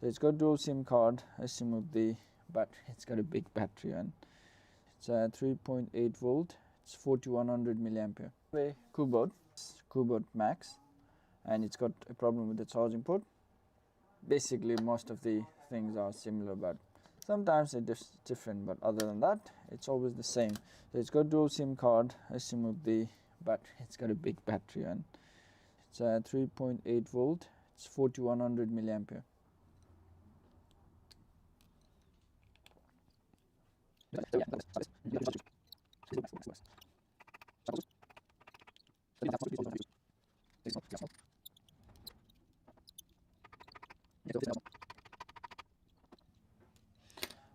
So it's got dual SIM card. Let's remove the battery. It's got a big battery and it's a 3.8 volt. It's 4100 milliampere. The cubot max, and it's got a problem with the charging port. Basically most of the things are similar, but sometimes it's different, but other than that it's always the same. So it's got dual SIM card. Let's remove the battery. It's got a big battery and it's a 3.8 volt. It's 4100 milliampere.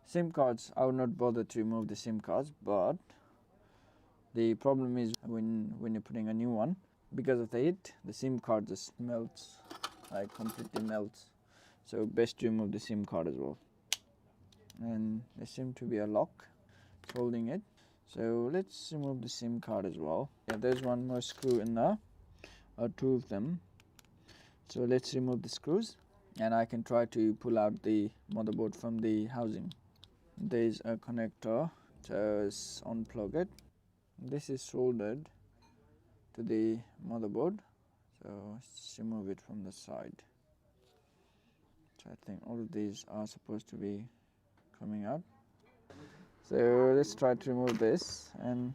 SIM cards, I would not bother to remove the SIM cards, but the problem is when you're putting a new one, because of the heat, the SIM card just melts, like completely melts. So best to remove the SIM card as well. And there seems to be a lock holding it. So let's remove the SIM card as well. Yeah, there's one more screw in there, or two of them. So let's remove the screws, and I can try to pull out the motherboard from the housing. There's a connector, just unplug it. This is soldered to the motherboard, so let's remove it from the side. So I think all of these are supposed to be coming out. So let's try to remove this, and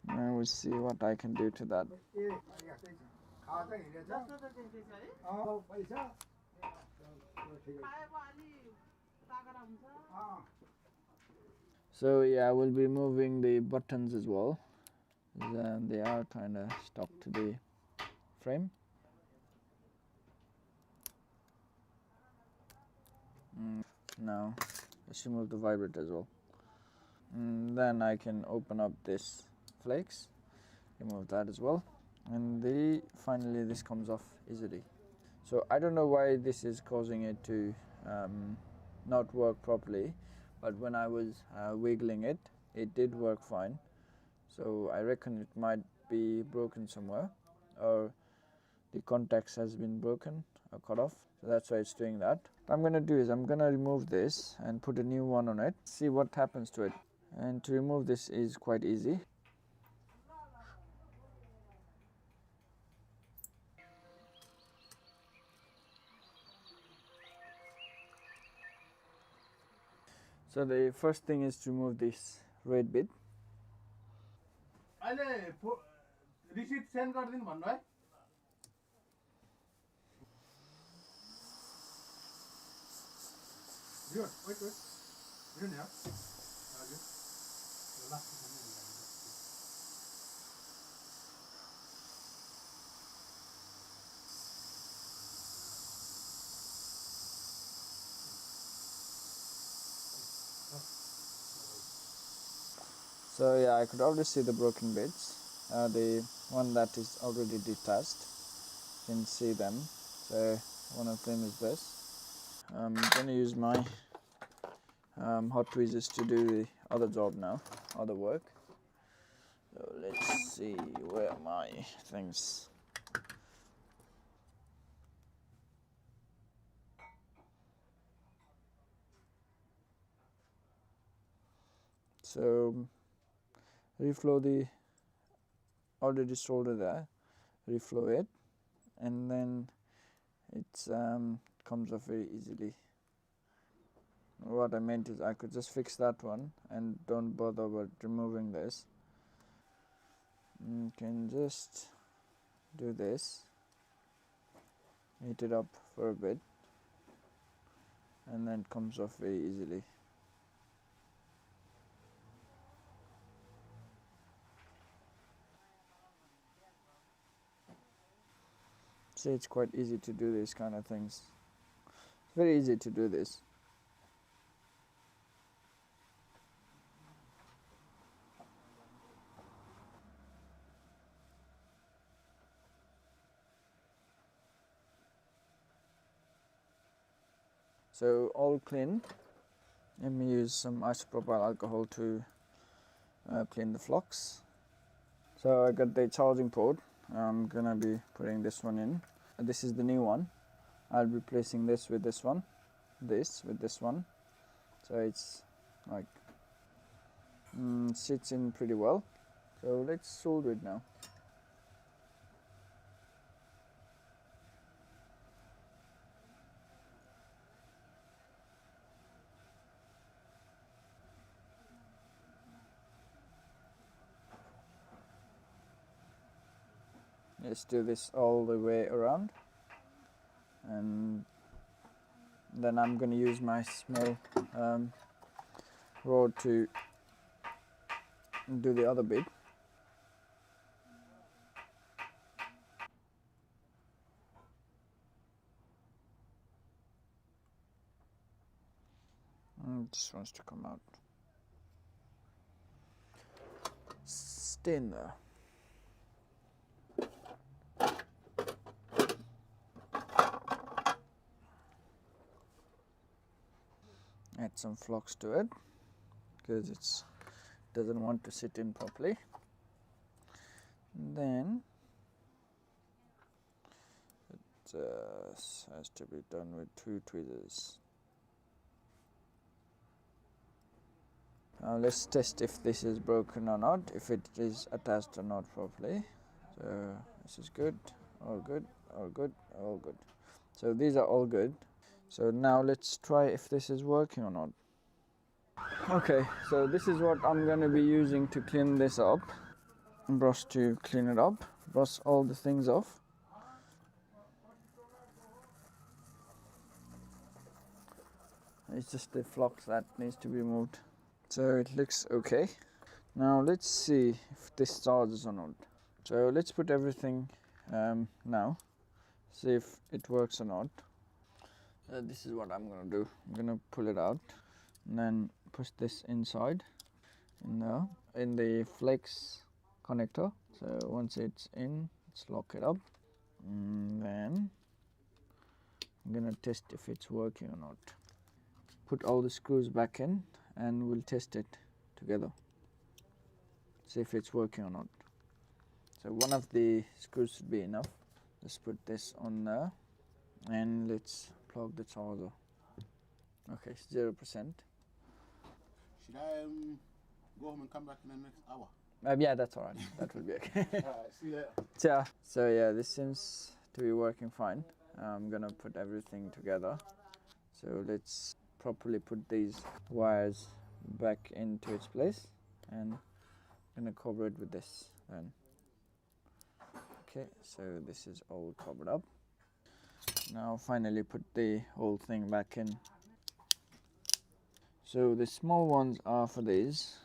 we'll see what I can do to that. So yeah, I will be moving the buttons as well. They are kind of stuck to the frame. Now let's remove the vibrator as well. Then I can open up this flakes, remove that as well, and finally this comes off easily. So I don't know why this is causing it to not work properly, but when I was wiggling it, it did work fine. So I reckon it might be broken somewhere, or the contacts has been broken or cut off. So that's why it's doing that. What I'm gonna do is I'm gonna remove this and put a new one on it, see what happens to it. And to remove this is quite easy. So the first thing is to remove this red bit. Receipt send गरिदिनु भन्नु है wait नि हजुर So yeah, I could already see the broken bits. The one that is already detached, you can see them. So one of them is this. I'm going to use my hot tweezers to do the other job now, other work. So let's see where are my things. So reflow the already soldered there, reflow it, and then it comes off very easily. What I meant is I could just fix that one and don't bother about removing this. You can just do this, heat it up for a bit, and then it comes off very easily. See, it's quite easy to do these kind of things. It's very easy to do this. So all clean. Let me use some isopropyl alcohol to clean the flux. So I got the charging port. I'm gonna be putting this one in. This is the new one. I'll be placing this with this one, this with this one, so it's like sits in pretty well. So let's solder it now. Let's do this all the way around, and then I'm going to use my small rod to do the other bit. This wants to come out. Stay in there. Add some flux to it because it doesn't want to sit in properly. Then it has to be done with 2 tweezers. Now let's test if this is broken or not, if it is attached or not properly. So this is good, all good, all good, all good. So these are all good. So now let's try if this is working or not. Okay, so this is what I'm going to be using to clean this up. Brush to clean it up, brush all the things off. It's just the flux that needs to be moved. So it looks okay. Now let's see if this charges or not. So let's put everything now, see if it works or not. This is what I'm going to do. I'm going to pull it out and then push this inside in there, in the flex connector. So once it's in, let's lock it up, and then I'm going to test if it's working or not. Put all the screws back in and we'll test it together, see if it's working or not. So one of the screws should be enough. Let's put this on there and let's plug the charger. Okay, 0%. Should I go home and come back in the next hour? Yeah, that's alright. That will be okay. Alright, see you later. Yeah. So yeah, this seems to be working fine. I'm gonna put everything together. So let's properly put these wires back into its place, and I'm gonna cover it with this then. Okay, so this is all covered up. Now finally put the whole thing back in. So the small ones are for these.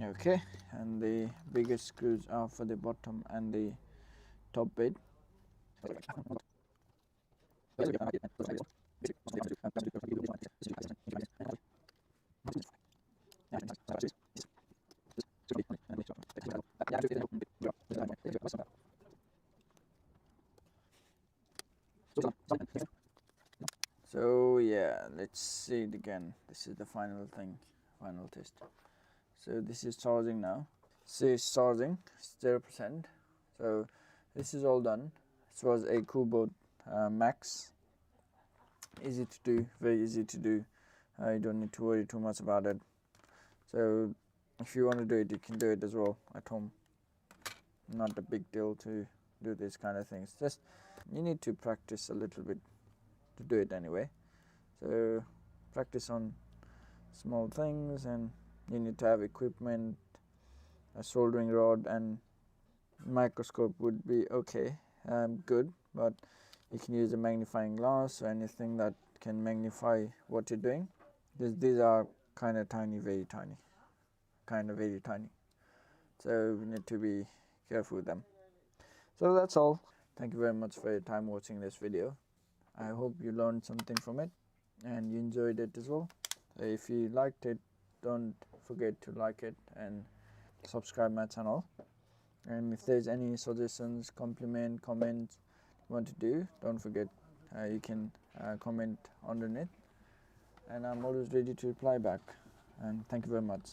Okay, and the biggest screws are for the bottom and the top bit. So yeah, let's see it again. This is the final thing, final test. So this is charging now. See, it's charging, 0%. So this is all done. This was a cubot max. Easy to do, very easy to do. You don't need to worry too much about it. So if you want to do it, you can do it as well at home. Not a big deal to do these kind of things. Just you need to practice a little bit to do it anyway. So practice on small things, and you need to have equipment. A soldering rod and microscope would be okay, good, but you can use a magnifying glass or anything that can magnify what you're doing, because these are kind of tiny, very tiny, so we need to be careful with them. So that's all. Thank you very much for your time watching this video. I hope you learned something from it and you enjoyed it as well. If you liked it, don't forget to like it and subscribe my channel. And if there's any suggestions, comments you want to do, don't forget, you can comment underneath. and I'm always ready to reply back. And thank you very much.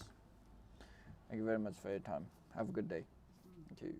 Thank you very much for your time. Have a good day. Thank you.